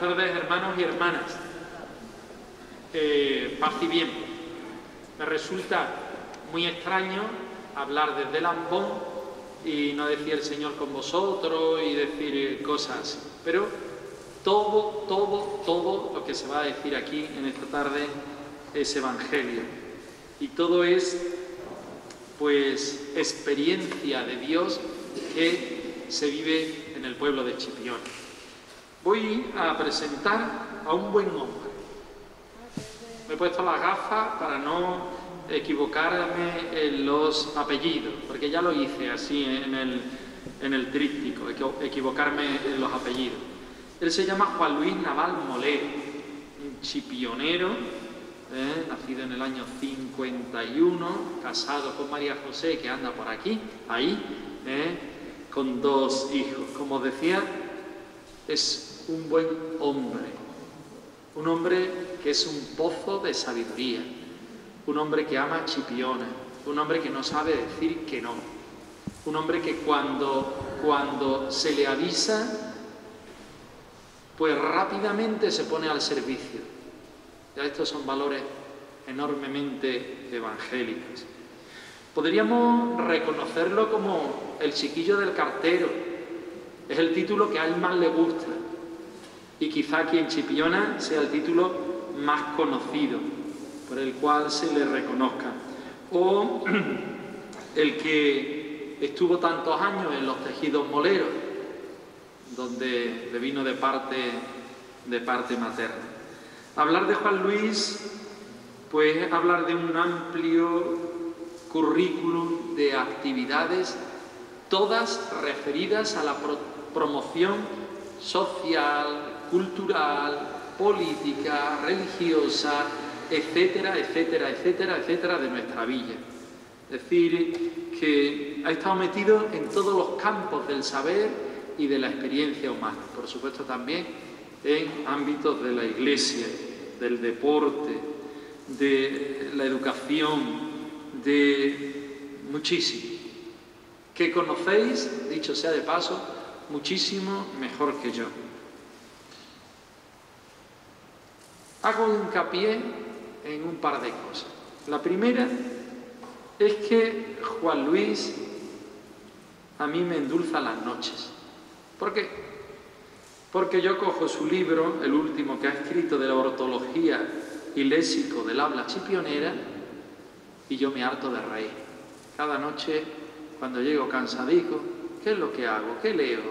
tardes, hermanos y hermanas. Paz y bien. Me resulta muy extraño hablar desde Lambón y no decir el Señor con vosotros y decir cosas así. Pero todo lo que se va a decir aquí en esta tarde es Evangelio. Y todo es, pues, experiencia de Dios que se vive en el pueblo de Chipiona. Voy a presentar a un buen hombre. Me he puesto las gafas para no equivocarme en los apellidos, porque ya lo hice así en el tríptico, equivocarme en los apellidos. Él se llama Juan Luis Naval Molero, un chipionero, nacido en el año 51, casado con María José, que anda por aquí, ahí, con 2 hijos. Como decía, es un buen hombre, un hombre que es un pozo de sabiduría, un hombre que ama Chipiona, un hombre que no sabe decir que no, un hombre que cuando se le avisa, pues rápidamente se pone al servicio. Ya estos son valores enormemente evangélicos. Podríamos reconocerlo como el chiquillo del cartero. Es el título que a él más le gusta. Y quizá aquí en Chipiona sea el título más conocido, por el cual se le reconozca. O el que estuvo tantos años en los tejidos moleros, donde le vino de parte materna. Hablar de Juan Luis, pues hablar de un amplio currículum de actividades, todas referidas a la promoción social, cultural, política, religiosa, etcétera, etcétera, etcétera, etcétera, de nuestra villa. Es decir, que ha estado metido en todos los campos del saber y de la experiencia humana. Por supuesto también en ámbitos de la iglesia, del deporte, de la educación, de muchísimo. Que conocéis, dicho sea de paso, muchísimo mejor que yo. Hago hincapié en un par de cosas. La primera es que Juan Luis a mí me endulza las noches. ¿Por qué? Porque yo cojo su libro, el último que ha escrito de la ortología y léxico del habla chipionera, y yo me harto de reír. Cada noche, cuando llego cansadico, ¿qué es lo que hago? ¿Qué leo?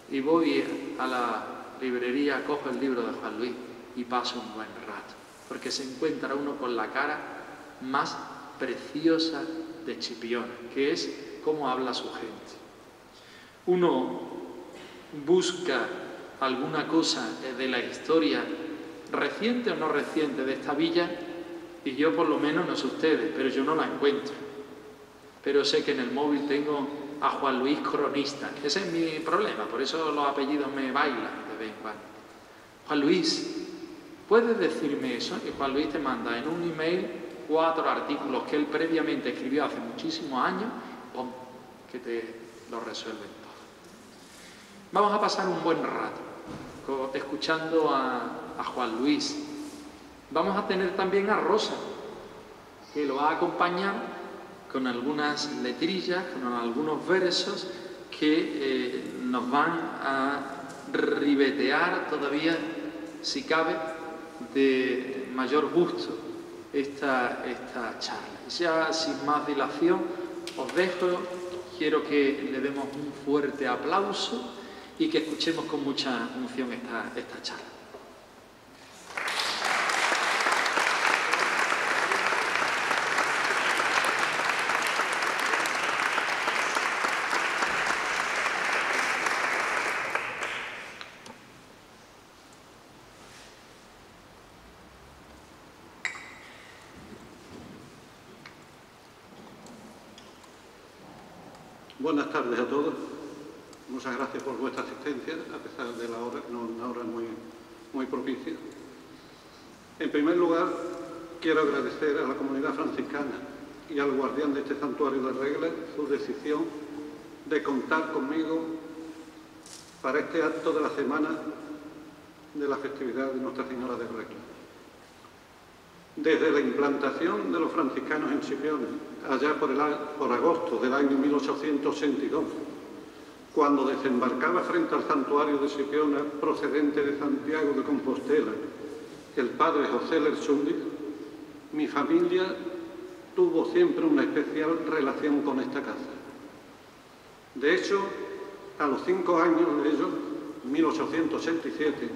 Y voy a la librería, cojo el libro de Juan Luis y paso un buen rato, porque se encuentra uno con la cara más preciosa de Chipiona, que es cómo habla su gente. Uno busca alguna cosa de la historia reciente o no reciente de esta villa, y yo por lo menos, no sé ustedes, pero yo no la encuentro. Pero sé que en el móvil tengo a Juan Luis Cronista. Ese es mi problema, por eso los apellidos me bailan de vez en cuando. Juan Luis, ¿puedes decirme eso? Y Juan Luis te manda en un email 4 artículos que él previamente escribió hace muchísimos años, ¡pum!, que te lo resuelven todo. Vamos a pasar un buen rato escuchando a Juan Luis. Vamos a tener también a Rosa, que lo va a acompañar con algunas letrillas, con algunos versos que nos van a ribetear todavía, si cabe, de mayor gusto esta charla. Ya sin más dilación os dejo, quiero que le demos un fuerte aplauso y que escuchemos con mucha emoción esta charla. Buenas tardes a todos. Muchas gracias por vuestra asistencia, a pesar de la hora, no una hora muy propicia. En primer lugar, quiero agradecer a la comunidad franciscana y al guardián de este santuario de reglas su decisión de contar conmigo para este acto de la semana de la festividad de Nuestra Señora de Regla. Desde la implantación de los franciscanos en Chipiona, allá por agosto del año 1882, cuando desembarcaba frente al santuario de Chipiona, procedente de Santiago de Compostela, el padre José Lerchundi, mi familia tuvo siempre una especial relación con esta casa. De hecho, a los 5 años de ello, 1887,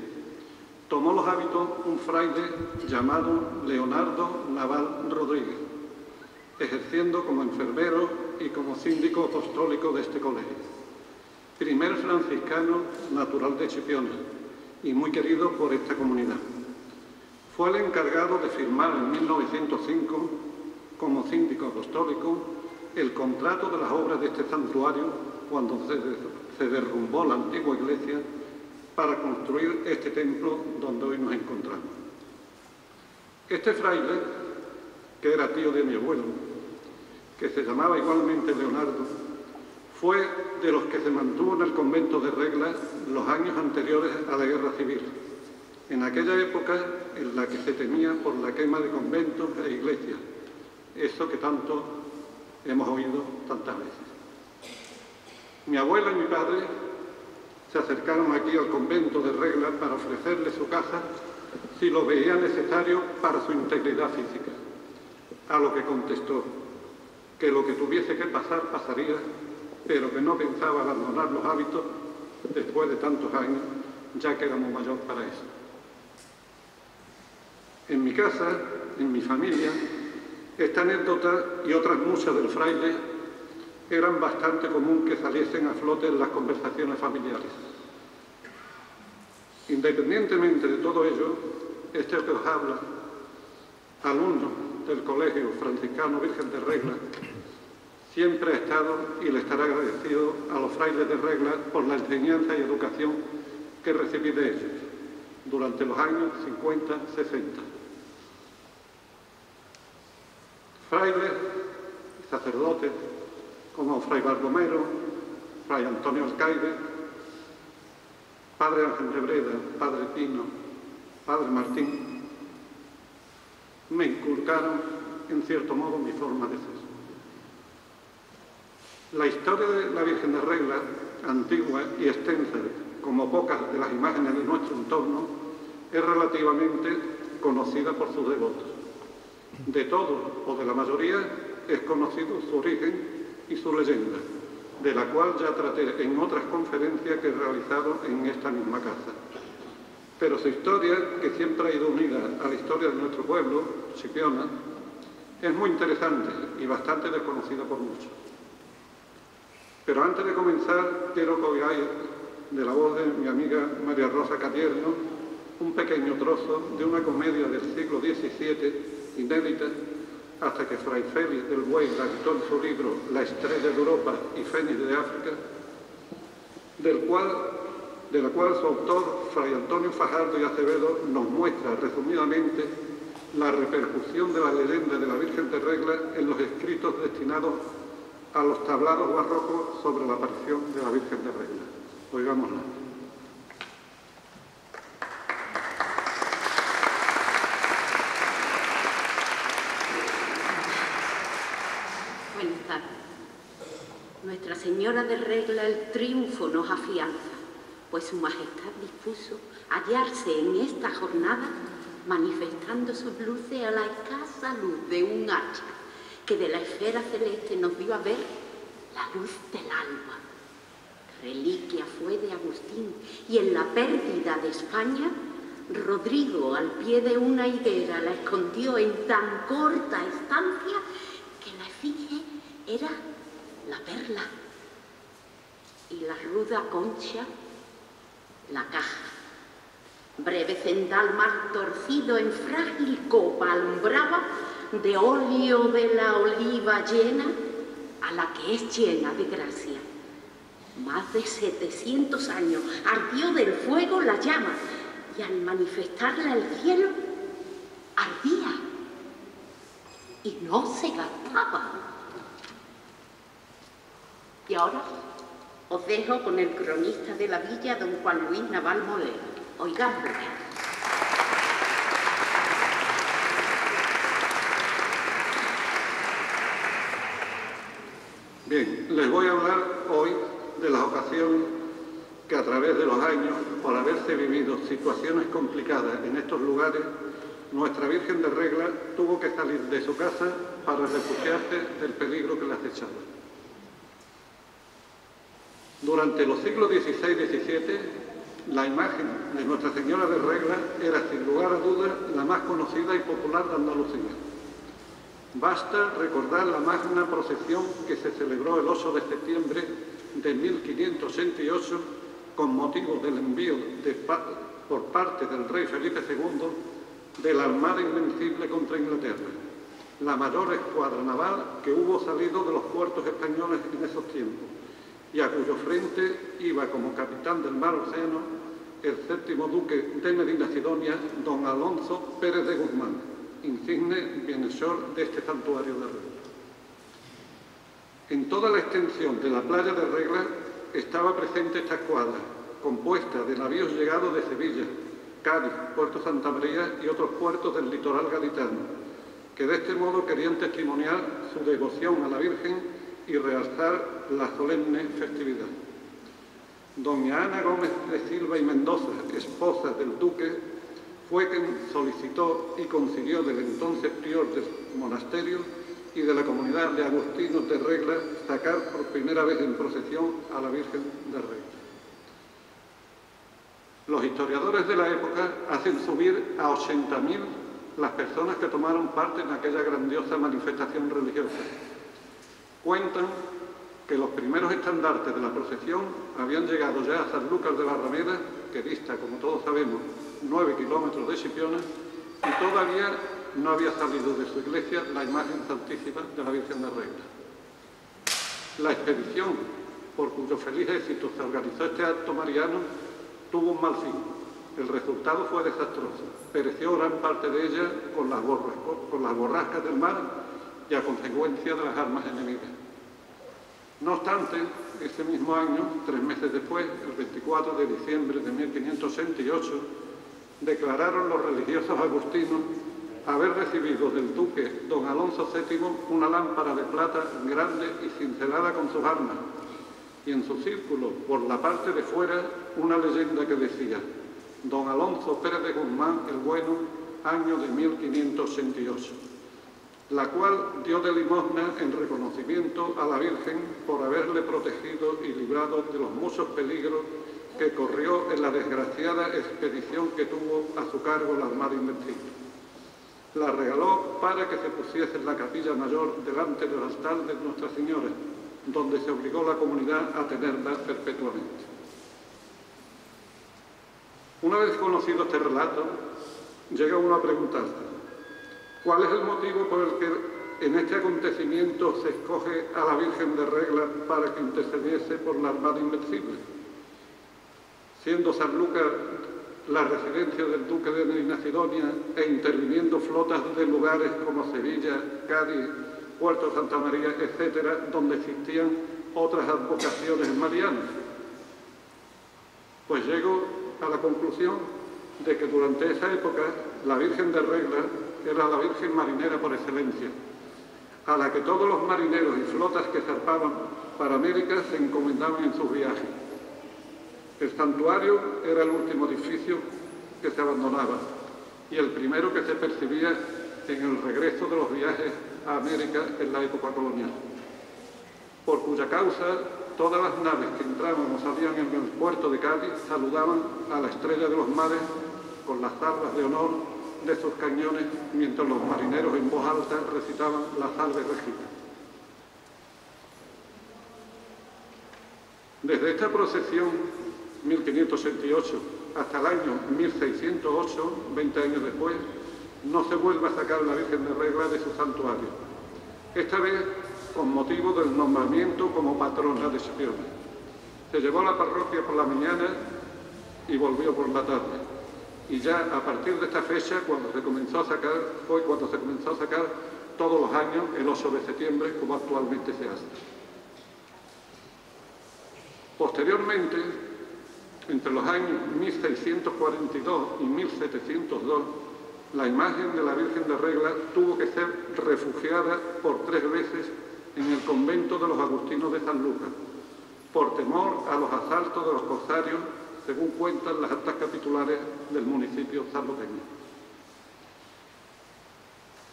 tomó los hábitos un fraile llamado Leonardo Naval Rodríguez, ejerciendo como enfermero y como síndico apostólico de este colegio. Primer franciscano natural de Chipiona y muy querido por esta comunidad. Fue el encargado de firmar en 1905, como síndico apostólico, el contrato de las obras de este santuario cuando se derrumbó la antigua iglesia para construir este templo donde hoy nos encontramos. Este fraile, que era tío de mi abuelo, que se llamaba igualmente Leonardo, fue de los que se mantuvo en el convento de Regla los años anteriores a la Guerra Civil, en aquella época en la que se temía por la quema de conventos e iglesias, eso que tanto hemos oído tantas veces. Mi abuela y mi padre se acercaron aquí al convento de Regla para ofrecerle su casa si lo veía necesario para su integridad física, a lo que contestó que lo que tuviese que pasar, pasaría, pero que no pensaba abandonar los hábitos después de tantos años, ya que era muy mayor para eso. En mi casa, en mi familia, esta anécdota y otras muchas del fraile eran bastante común que saliesen a flote en las conversaciones familiares. Independientemente de todo ello, este que os habla, alumno del Colegio Franciscano Virgen de Regla, siempre ha estado y le estará agradecido a los frailes de Regla por la enseñanza y educación que recibí de ellos durante los años 50, 60. Frailes y sacerdotes como Fray Baldomero, Fray Antonio Alcaide, Padre Ángel de Breda, Padre Pino, Padre Martín, me inculcaron en cierto modo mi forma de ser. La historia de la Virgen de Regla, antigua y extensa, como pocas de las imágenes de nuestro entorno, es relativamente conocida por sus devotos. De todos, o de la mayoría, es conocido su origen y su leyenda, de la cual ya traté en otras conferencias que he realizado en esta misma casa. Pero su historia, que siempre ha ido unida a la historia de nuestro pueblo, Chipiona, es muy interesante y bastante desconocida por muchos. Pero antes de comenzar, quiero que oigáis de la voz de mi amiga María Rosa Catierno un pequeño trozo de una comedia del siglo XVII, inédita, hasta que Fray Félix del Buey la editó en su libro La estrella de Europa y Fénix de África, de la cual su autor, Fray Antonio Fajardo y Acevedo, nos muestra resumidamente la repercusión de la leyenda de la Virgen de Regla en los escritos destinados a los tablados barrocos sobre la aparición de la Virgen de Regla. Oigámosla. Buenas tardes. Nuestra Señora de Regla el triunfo nos afianza, pues su majestad dispuso hallarse en esta jornada manifestando sus luces a la escasa luz de un hacha que de la esfera celeste nos dio a ver la luz del alba. Reliquia fue de Agustín, y en la pérdida de España, Rodrigo al pie de una higuera la escondió en tan corta estancia que la efigie era la perla y la ruda concha la caja. Breve cendal mal torcido en frágil copa alumbraba de óleo de la oliva llena a la que es llena de gracia. Más de 700 años ardió del fuego la llama y al manifestarla el cielo ardía y no se gastaba. Y ahora os dejo con el cronista de la villa, don Juan Luis Naval Molero. Oigámoslo. les voy a hablar hoy de las ocasiones que a través de los años, por haberse vivido situaciones complicadas en estos lugares, nuestra Virgen de Regla tuvo que salir de su casa para refugiarse del peligro que la acechaba. Durante los siglos XVI y XVII, la imagen de Nuestra Señora de Regla era, sin lugar a dudas, la más conocida y popular de Andalucía. Basta recordar la magna procesión que se celebró el 8 de septiembre de 1568 con motivo del envío por parte del rey Felipe II de la Armada Invencible contra Inglaterra, la mayor escuadra naval que hubo salido de los puertos españoles en esos tiempos, y a cuyo frente iba como capitán del mar Océano el 7º duque de Medina Sidonia, don Alonso Pérez de Guzmán, insigne bienhechor de este santuario de Regla. En toda la extensión de la playa de Regla estaba presente esta escuadra, compuesta de navíos llegados de Sevilla, Cádiz, Puerto Santa María y otros puertos del litoral gaditano, que de este modo querían testimoniar su devoción a la Virgen y realzar la solemne festividad. Doña Ana Gómez de Silva y Mendoza, esposa del duque, fue quien solicitó y consiguió del entonces prior del monasterio y de la comunidad de agustinos de Regla sacar por primera vez en procesión a la Virgen de Regla. Los historiadores de la época hacen subir a 80.000 las personas que tomaron parte en aquella grandiosa manifestación religiosa. Cuentan que los primeros estandartes de la procesión habían llegado ya a Sanlúcar de Barrameda, que dista, como todos sabemos, 9 kilómetros de Chipiona, y todavía no había salido de su iglesia la imagen santísima de la Virgen de Regla. La expedición, por cuyo feliz éxito se organizó este acto mariano, tuvo un mal fin. El resultado fue desastroso. Pereció gran parte de ella con las borrascas del mar y a consecuencia de las armas enemigas. No obstante, ese mismo año, 3 meses después, el 24 de diciembre de 1568, declararon los religiosos agustinos haber recibido del duque don Alonso VII una lámpara de plata grande y cincelada con sus armas, y en su círculo, por la parte de fuera, una leyenda que decía: don Alonso Pérez de Guzmán el Bueno, año de 1588, la cual dio de limosna en reconocimiento a la Virgen por haberle protegido y librado de los muchos peligros que corrió en la desgraciada expedición que tuvo a su cargo la Armada Invencible. La regaló para que se pusiese en la capilla mayor delante del altar de Nuestra Señora, donde se obligó la comunidad a tenerla perpetuamente. Una vez conocido este relato, llega uno a preguntarse: ¿cuál es el motivo por el que en este acontecimiento se escoge a la Virgen de Regla para que intercediese por la Armada Invencible? Siendo Sanlúcar la residencia del duque de Medina Sidonia e interviniendo flotas de lugares como Sevilla, Cádiz, Puerto Santa María, etcétera, donde existían otras advocaciones marianas. Pues llego a la conclusión de que durante esa época la Virgen de Regla era la Virgen marinera por excelencia, a la que todos los marineros y flotas que zarpaban para América se encomendaban en sus viajes. El santuario era el último edificio que se abandonaba y el primero que se percibía en el regreso de los viajes a América en la época colonial, por cuya causa todas las naves que entraban o salían en el puerto de Cádiz saludaban a la estrella de los mares con las armas de honor de sus cañones, mientras los marineros en voz alta recitaban la Salve Regina. Desde esta procesión 1568 hasta el año 1608, 20 años después, no se vuelve a sacar la Virgen de Regla de su santuario, esta vez con motivo del nombramiento como patrona de Chipiona. Se llevó a la parroquia por la mañana y volvió por la tarde. Y ya a partir de esta fecha, cuando se comenzó a sacar todos los años, el 8 de septiembre, como actualmente se hace. Posteriormente, entre los años 1642 y 1702, la imagen de la Virgen de Regla tuvo que ser refugiada por 3 veces en el convento de los agustinos de San Lucas, por temor a los asaltos de los corsarios, según cuentan las actas capitulares del municipio sanluqueño.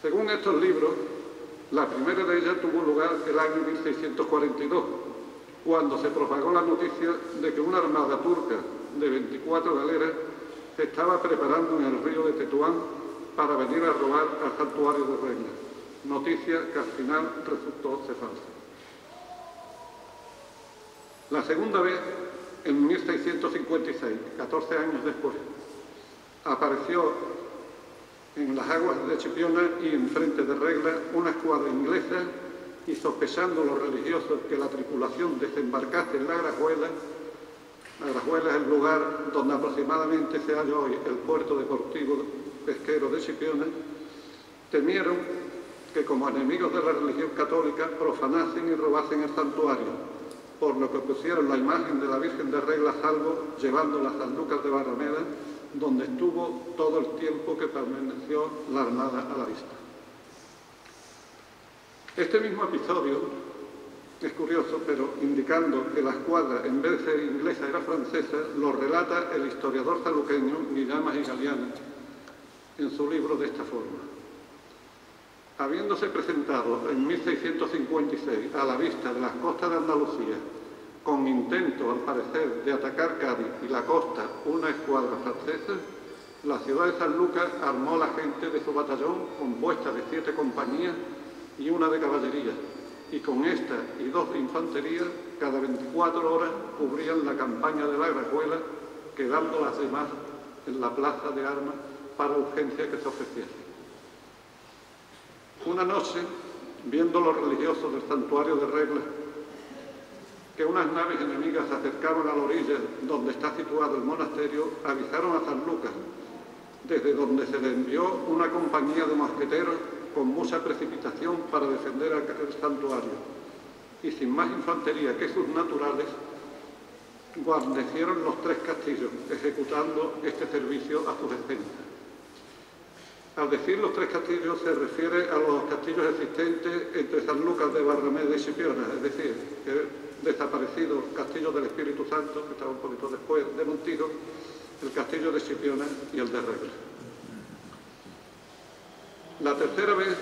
Según estos libros, la primera de ellas tuvo lugar el año 1642, cuando se propagó la noticia de que una armada turca de 24 galeras se estaba preparando en el río de Tetuán para venir a robar al santuario de Regla, noticia que al final resultó ser falsa. La segunda vez, en 1656, 14 años después, apareció en las aguas de Chipiona y enfrente de Regla una escuadra inglesa y sospechando los religiosos que la tripulación desembarcase en la Grajuela es el lugar donde aproximadamente se halla hoy el puerto deportivo pesquero de Chipiona, temieron que como enemigos de la religión católica profanasen y robasen el santuario, por lo que pusieron la imagen de la Virgen de Regla a salvo, llevándola a San Lucas de Barrameda, donde estuvo todo el tiempo que permaneció la armada a la vista. Este mismo episodio es curioso, pero indicando que la escuadra, en vez de ser inglesa, era francesa, lo relata el historiador sanluqueño Guillamas y Galiana en su libro de esta forma. Habiéndose presentado en 1656 a la vista de las costas de Andalucía, con intento, al parecer, de atacar Cádiz y la costa una escuadra francesa, la ciudad de San Lucas armó la gente de su batallón, compuesta de 7 compañías y una de caballería, y con esta y 2 de infantería, cada 24 horas cubrían la campaña de la Grajuela, quedando las demás en la plaza de armas para urgencia que se ofreciese. Una noche, viendo los religiosos del santuario de Regla que unas naves enemigas se acercaban a la orilla donde está situado el monasterio, avisaron a San Lucas, desde donde se le envió una compañía de mosqueteros con mucha precipitación para defender el santuario, y sin más infantería que sus naturales, guarnecieron los 3 castillos, ejecutando este servicio a sus expensas. Al decir los 3 castillos se refiere a los castillos existentes entre San Lucas de Barrameda y Chipiona, es decir, el desaparecido Castillo del Espíritu Santo, que estaba un poquito después de Montijo, el Castillo de Chipiona y el de Regla. La tercera vez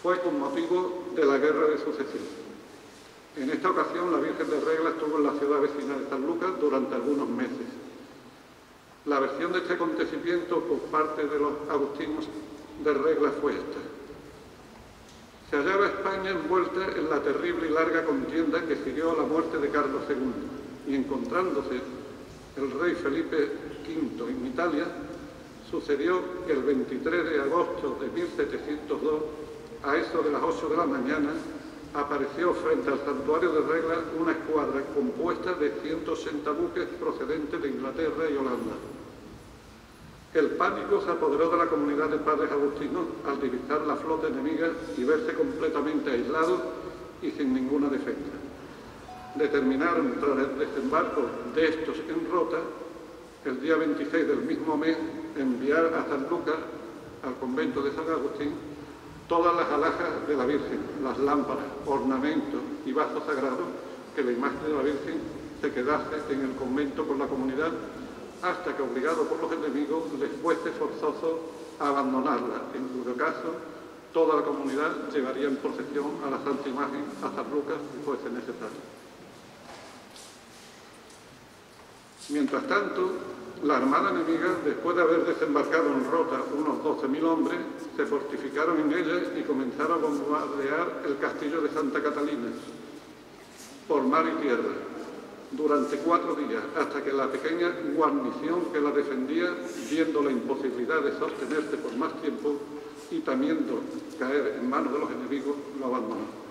fue con motivo de la Guerra de Sucesión. En esta ocasión la Virgen de Regla estuvo en la ciudad vecina de San Lucas durante algunos meses. La versión de este acontecimiento por parte de los agustinos de Regla fue esta. Se hallaba España envuelta en la terrible y larga contienda que siguió a la muerte de Carlos II, y encontrándose el rey Felipe V en Italia, sucedió que el 23 de agosto de 1702, a eso de las 8 de la mañana, apareció frente al santuario de Regla una escuadra compuesta de 180 buques procedentes de Inglaterra y Holanda. El pánico se apoderó de la comunidad de padres agustinos al divisar la flota enemiga y verse completamente aislados y sin ninguna defensa. Determinaron, tras el desembarco de estos en Rota, el día 26 del mismo mes, enviar a San Lucas, al convento de San Agustín, todas las alhajas de la Virgen, las lámparas, ornamentos y vasos sagrados, que la imagen de la Virgen se quedase en el convento con la comunidad, hasta que, obligado por los enemigos, les fuese forzoso a abandonarla, en cuyo caso toda la comunidad llevaría en procesión a la Santa Imagen a San Lucas si fuese necesario. Mientras tanto, la armada enemiga, después de haber desembarcado en Rota unos 12.000 hombres, se fortificaron en ella y comenzaron a bombardear el castillo de Santa Catalina, por mar y tierra, durante 4 días, hasta que la pequeña guarnición que la defendía, viendo la imposibilidad de sostenerse por más tiempo y temiendo caer en manos de los enemigos, lo abandonó.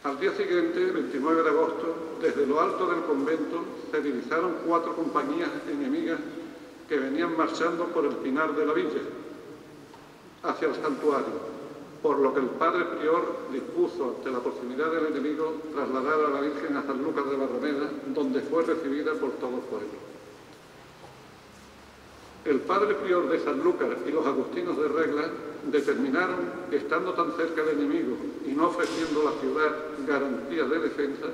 Al día siguiente, 29 de agosto, desde lo alto del convento se divisaron 4 compañías enemigas que venían marchando por el pinar de la villa hacia el santuario, por lo que el padre prior dispuso, ante la posibilidad del enemigo, trasladar a la Virgen a San Lucas de Barrameda, donde fue recibida por todo el pueblo. El padre prior de Sanlúcar y los agustinos de Regla determinaron que, estando tan cerca del enemigo y no ofreciendo a la ciudad garantías de defensa,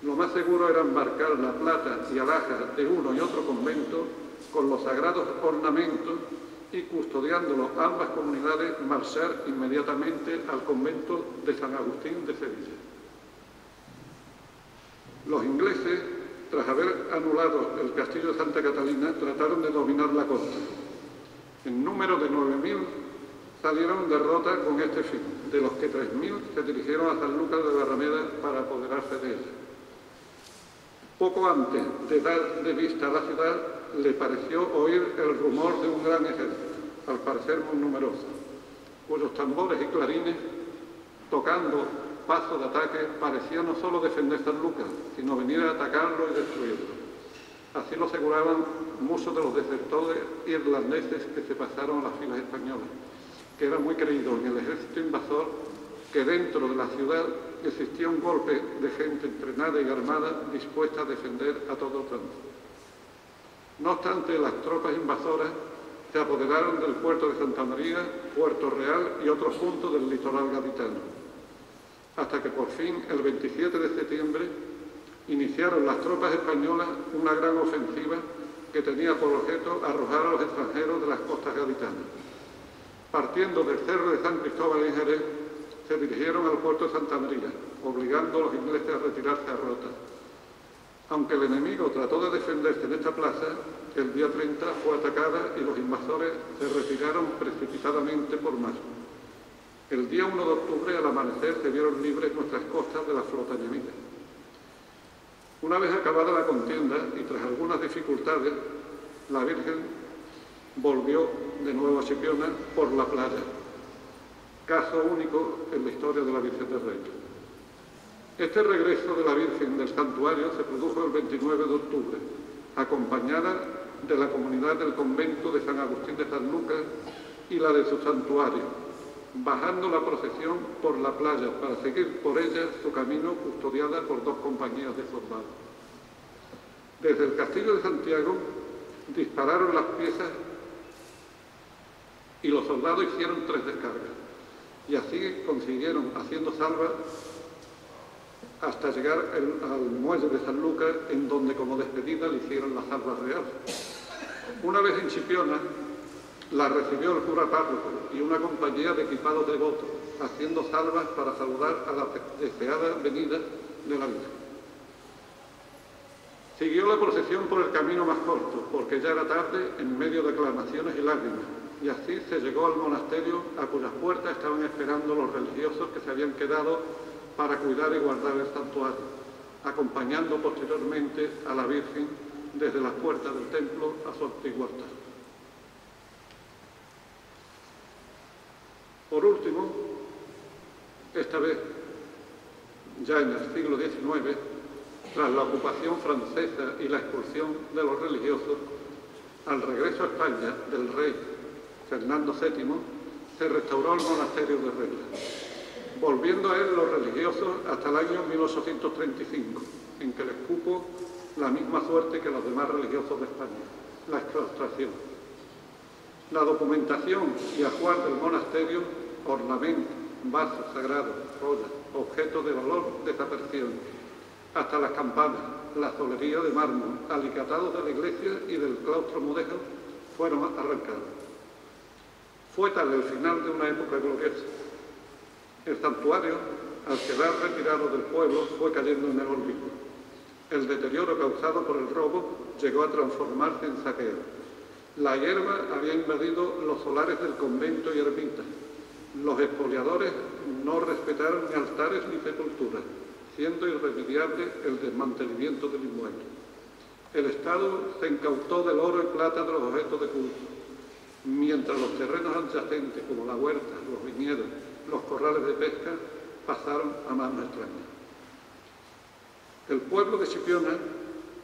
lo más seguro era embarcar la plata y alhajas de uno y otro convento con los sagrados ornamentos y, custodiándolo ambas comunidades, marchar inmediatamente al convento de San Agustín de Sevilla. Los ingleses, tras haber anulado el castillo de Santa Catalina, trataron de dominar la costa. En número de 9.000 salieron en derrota con este fin, de los que 3.000 se dirigieron a Sanlúcar de Barrameda para apoderarse de ella. Poco antes de dar de vista a la ciudad, le pareció oír el rumor de un gran ejército, al parecer muy numeroso, cuyos tambores y clarines, tocando pasos de ataque, parecían no solo defender Sanlúcar, sino venir a atacarlo y destruirlo. Así lo aseguraban muchos de los desertores irlandeses que se pasaron a las filas españolas, que era muy creído en el ejército invasor que dentro de la ciudad existía un golpe de gente entrenada y armada dispuesta a defender a todo trance. No obstante, las tropas invasoras se apoderaron del puerto de Santa María, Puerto Real y otros puntos del litoral gaditano, hasta que por fin, el 27 de septiembre, iniciaron las tropas españolas una gran ofensiva que tenía por objeto arrojar a los extranjeros de las costas gaditanas. Partiendo del cerro de San Cristóbal en Jerez, se dirigieron al puerto de Santa María, obligando a los ingleses a retirarse a Rota. Aunque el enemigo trató de defenderse en esta plaza, el día 30 fue atacada y los invasores se retiraron precipitadamente por mar. El día 1 de octubre, al amanecer, se vieron libres nuestras costas de la flota enemiga. Una vez acabada la contienda y tras algunas dificultades, la Virgen volvió de nuevo a Chipiona por la playa. Caso único en la historia de la Virgen del Regla. Este regreso de la Virgen del santuario se produjo el 29 de octubre, acompañada de la comunidad del convento de San Agustín de Sanlúcar y la de su santuario, bajando la procesión por la playa para seguir por ella su camino, custodiada por 2 compañías de soldados. Desde el castillo de Santiago dispararon las piezas y los soldados hicieron 3 descargas, y así consiguieron, haciendo salva, hasta llegar al muelle de Sanlúcar, en donde como despedida le hicieron la salva real. Una vez en Chipiona, la recibió el cura párroco y una compañía de equipados devotos, haciendo salvas para saludar a la deseada venida de la Virgen. Siguió la procesión por el camino más corto, porque ya era tarde, en medio de aclamaciones y lágrimas, y así se llegó al monasterio, a cuyas puertas estaban esperando los religiosos que se habían quedado para cuidar y guardar el santuario, acompañando posteriormente a la Virgen desde las puertas del templo a su antiguo altar. Por último, esta vez, ya en el siglo XIX, tras la ocupación francesa y la expulsión de los religiosos, al regreso a España del rey Fernando VII, se restauró el monasterio de Regla, volviendo a él los religiosos hasta el año 1835, en que les cupo la misma suerte que los demás religiosos de España, la exclaustración. La documentación y ajuar del monasterio, ornamentos, vasos sagrados, joyas, objetos de valor desaparecieron, hasta las campanas, la solería de mármol, alicatados de la iglesia y del claustro mudejo fueron arrancados. Fue tal el final de una época gloriosa. El santuario, al quedar retirado del pueblo, fue cayendo en el olvido. El deterioro causado por el robo llegó a transformarse en saqueo. La hierba había invadido los solares del convento y ermitas. Los expoliadores no respetaron ni altares ni sepulturas, siendo irremediable el desmantelamiento del inmueble. El Estado se incautó del oro y plata de los objetos de culto, mientras los terrenos adyacentes, como la huerta, los viñedos, los corrales de pesca, pasaron a manos extrañas. El pueblo de Chipiona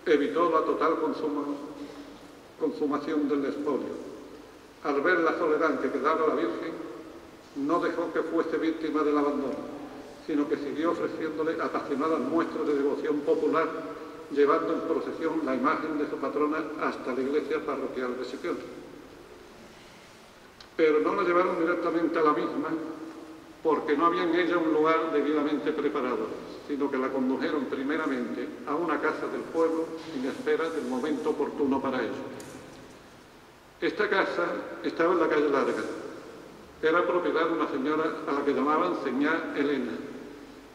evitó la total consumación del expolio. Al ver la soledad en que quedaba la Virgen, no dejó que fuese víctima del abandono, sino que siguió ofreciéndole apasionadas muestras de devoción popular, llevando en procesión la imagen de su patrona hasta la iglesia parroquial de Chipiona. pero no la llevaron directamente a la misma porque no había en ella un lugar debidamente preparado, sino que la condujeron primeramente a una casa del pueblo en espera del momento oportuno para ello. Esta casa estaba en la calle Larga. Era propiedad de una señora a la que llamaban señá Elena,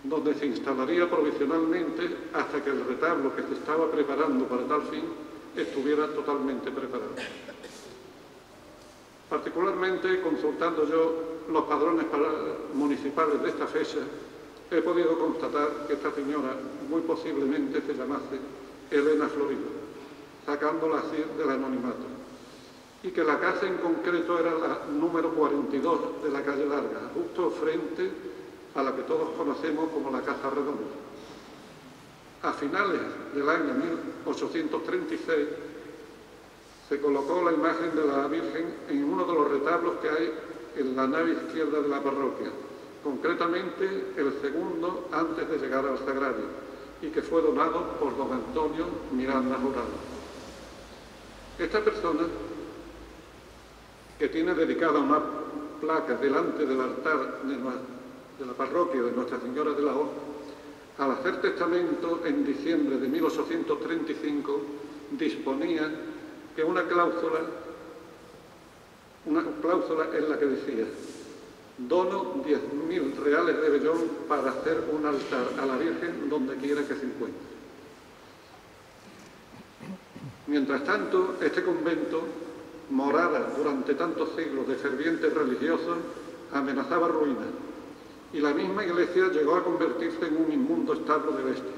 donde se instalaría provisionalmente hasta que el retablo que se estaba preparando para tal fin estuviera totalmente preparado. Particularmente, consultando yo los padrones municipales de esta fecha, he podido constatar que esta señora muy posiblemente se llamase Elena Florido, sacándola así del anonimato, y que la casa en concreto era la número 42 de la calle Larga, justo frente a la que todos conocemos como la Casa Redonda. A finales del año 1836 se colocó la imagen de la Virgen en uno de los retablos que hay en la nave izquierda de la parroquia, concretamente el segundo antes de llegar al sagrario, y que fue donado por don Antonio Miranda Jurado. Esta persona, que tiene dedicada una placa delante del altar de la parroquia de Nuestra Señora de la Hoz, al hacer testamento en diciembre de 1835 disponía que una cláusula en la que decía: dono 10.000 reales de vellón para hacer un altar a la Virgen donde quiera que se encuentre. Mientras tanto, este convento, morada durante tantos siglos de fervientes religiosos, amenazaba ruina, y la misma iglesia llegó a convertirse en un inmundo establo de bestias.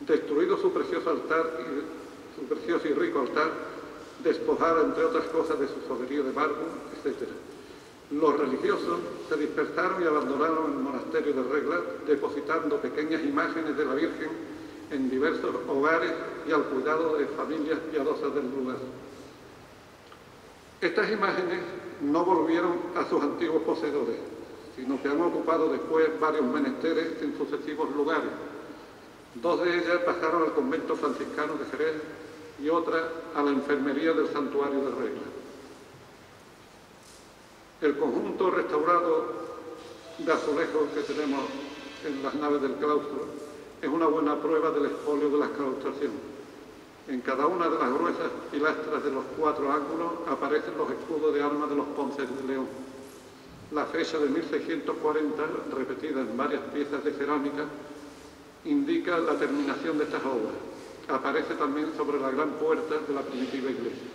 Destruido su precioso y rico altar, despojada, entre otras cosas, de su soberanía de mármol, etc. Los religiosos se dispersaron y abandonaron el monasterio de Regla, depositando pequeñas imágenes de la Virgen en diversos hogares y al cuidado de familias piadosas del lugar. Estas imágenes no volvieron a sus antiguos poseedores, sino que han ocupado después varios menesteres en sucesivos lugares. Dos de ellas pasaron al convento franciscano de Jerez y otra a la enfermería del santuario de Regla. El conjunto restaurado de azulejos que tenemos en las naves del claustro es una buena prueba del expolio de la claustración. En cada una de las gruesas pilastras de los 4 ángulos aparecen los escudos de armas de los Ponces de León. La fecha de 1640, repetida en varias piezas de cerámica, indica la terminación de estas obras. Aparece también sobre la gran puerta de la primitiva iglesia.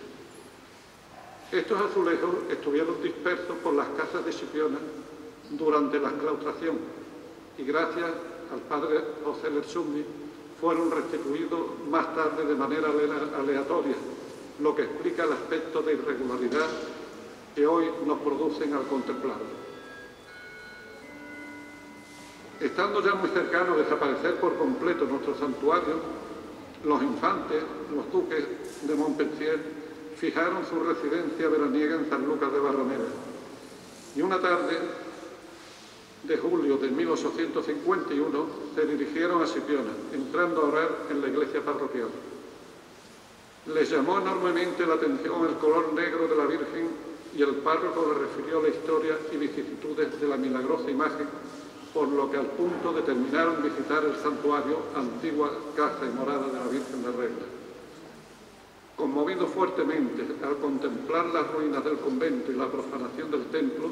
Estos azulejos estuvieron dispersos por las casas de Chipiona durante la claustración y gracias al padre José Lersundi fueron restituidos más tarde de manera aleatoria, lo que explica el aspecto de irregularidad que hoy nos producen al contemplarlo. Estando ya muy cercano a desaparecer por completo nuestro santuario, los infantes, los duques de Montpensier, fijaron su residencia veraniega en San Lucas de Barrameda, y una tarde de julio de 1851 se dirigieron a Chipiona, entrando a orar en la iglesia parroquial. Les llamó enormemente la atención el color negro de la Virgen y el párroco le refirió la historia y vicisitudes de la milagrosa imagen, por lo que al punto determinaron visitar el santuario, antigua casa y morada de la Virgen de Regla. Conmovido fuertemente al contemplar las ruinas del convento y la profanación del templo,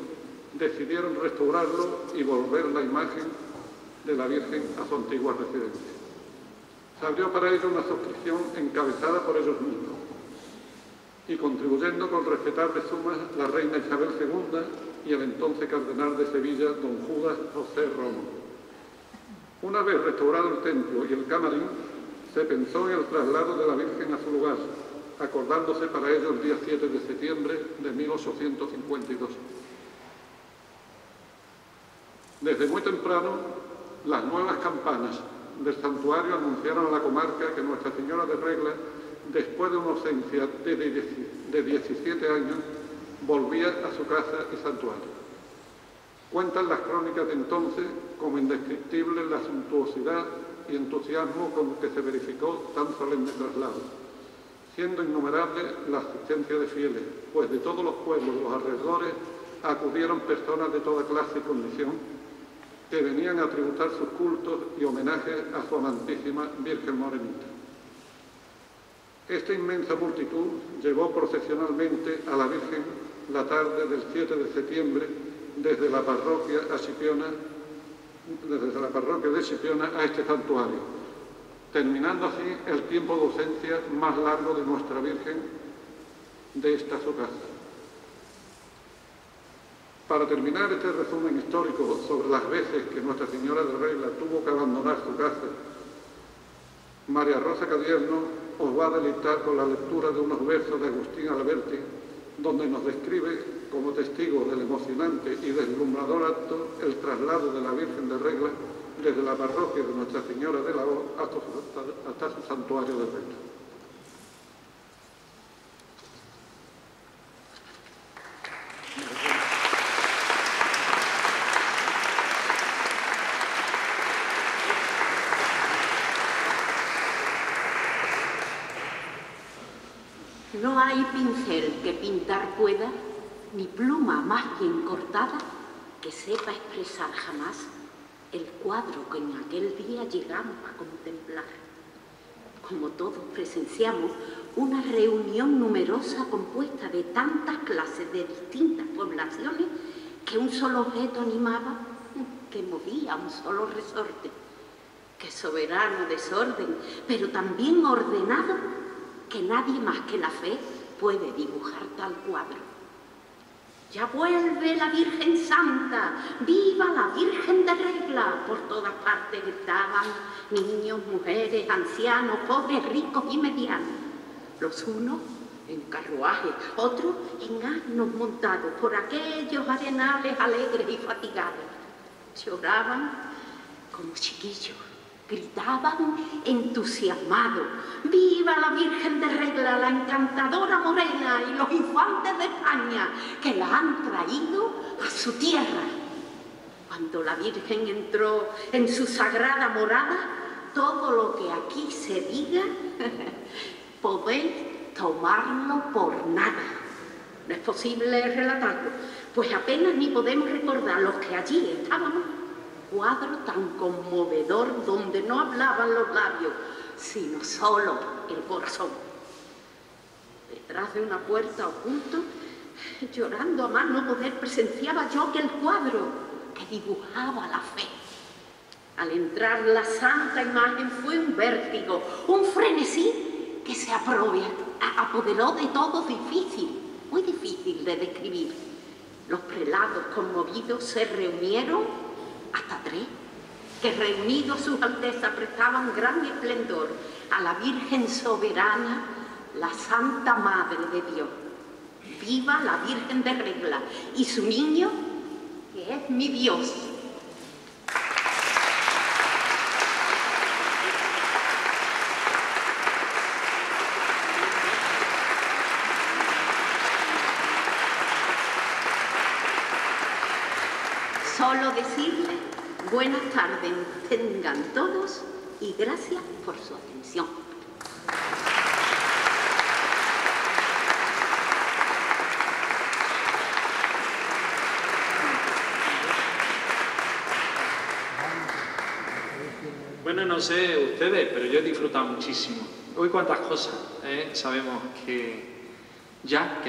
decidieron restaurarlo y volver la imagen de la Virgen a su antigua residencia. Se abrió para ello una suscripción encabezada por ellos mismos y contribuyendo con respetables sumas la reina Isabel II y el entonces cardenal de Sevilla, don Judas José Romo. Una vez restaurado el templo y el camarín, se pensó en el traslado de la Virgen a su lugar, acordándose para ello el día 7 de septiembre de 1852. Desde muy temprano, las nuevas campanas del santuario anunciaron a la comarca que Nuestra Señora de Regla, después de una ausencia de 17 años, volvía a su casa y santuario. Cuentan las crónicas de entonces como indescriptible la suntuosidad y entusiasmo con que se verificó tan solemne traslado. siendo innumerable la asistencia de fieles, pues de todos los pueblos de los alrededores acudieron personas de toda clase y condición que venían a tributar sus cultos y homenajes a su amantísima Virgen Morenita. Esta inmensa multitud llevó procesionalmente a la Virgen la tarde del 7 de septiembre desde la parroquia de Chipiona a este santuario, terminando así el tiempo de ausencia más largo de nuestra Virgen de esta su casa. Para terminar este resumen histórico sobre las veces que Nuestra Señora de Regla tuvo que abandonar su casa, María Rosa Cadierno os va a deleitar con la lectura de unos versos de Agustín Alberti, donde nos describe como testigo del emocionante y deslumbrador acto el traslado de la Virgen de Regla desde la parroquia de Nuestra Señora de la O hasta su santuario de Regla. No hay pincel que pintar pueda, ni pluma más bien cortada, que sepa expresar jamás el cuadro que en aquel día llegamos a contemplar. Como todos presenciamos, una reunión numerosa compuesta de tantas clases de distintas poblaciones que un solo objeto animaba, que movía un solo resorte, que soberano desorden, pero también ordenado, que nadie más que la fe puede dibujar tal cuadro. Ya vuelve la Virgen Santa, ¡viva la Virgen de Regla! Por todas partes gritaban niños, mujeres, ancianos, pobres, ricos y medianos. Los unos en carruajes, otros en asnos montados por aquellos arenales alegres y fatigados. Lloraban como chiquillos, gritaban entusiasmados: ¡viva la Virgen de Regla, la encantadora morena y los infantes de España que la han traído a su tierra! Cuando la Virgen entró en su sagrada morada, todo lo que aquí se diga podéis tomarlo por nada. No es posible relatarlo, pues apenas ni podemos recordar los que allí estábamos. Cuadro tan conmovedor donde no hablaban los labios, sino solo el corazón. Detrás de una puerta oculto, llorando a más no poder, presenciaba yo aquel cuadro que dibujaba la fe. Al entrar la santa imagen fue un vértigo, un frenesí que se apoderó de todo difícil, muy difícil de describir. Los prelados conmovidos se reunieron hasta 3, que reunidos sus altezas prestaban gran esplendor a la Virgen soberana, la Santa Madre de Dios. ¡Viva la Virgen de Regla y su niño, que es mi Dios! Solo decirles buenas tardes tengan todos y gracias por su atención. Bueno, no sé ustedes, pero yo he disfrutado muchísimo. Hoy cuántas cosas sabemos que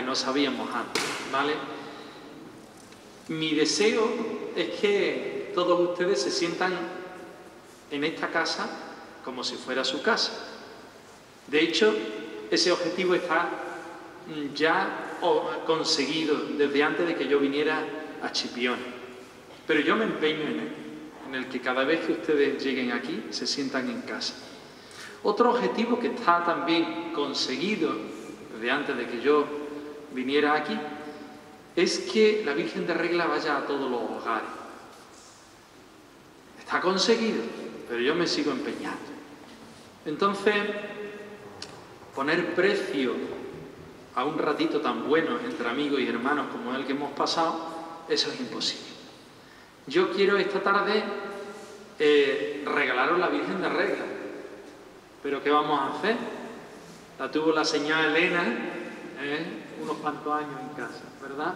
no sabíamos antes, ¿vale? Mi deseo es que todos ustedes se sientan en esta casa como si fuera su casa. De hecho, ese objetivo está ya conseguido desde antes de que yo viniera a Chipiona. Pero yo me empeño en el que cada vez que ustedes lleguen aquí se sientan en casa. Otro objetivo que está también conseguido desde antes de que yo viniera aquí es que la Virgen de Regla vaya a todos los hogares. Está conseguido, pero yo me sigo empeñando. Entonces, poner precio a un ratito tan bueno entre amigos y hermanos como el que hemos pasado, eso es imposible. Yo quiero esta tarde regalaros la Virgen de Regla. ¿Pero qué vamos a hacer? La tuvo la señora Elena, unos cuantos años en casa, ¿verdad?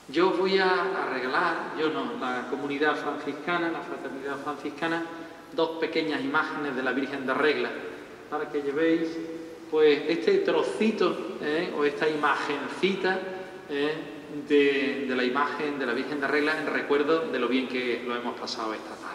Yo voy a regalar, yo no, la comunidad franciscana, la fraternidad franciscana, 2 pequeñas imágenes de la Virgen de Regla, para que llevéis pues este trocito o esta imagencita de la imagen de la Virgen de Regla en recuerdo de lo bien que lo hemos pasado esta tarde.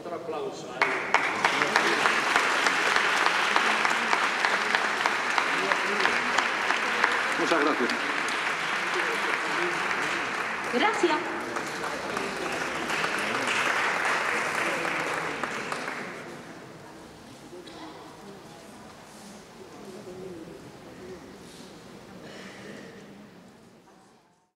Otro aplauso. Muchas gracias. Gracias.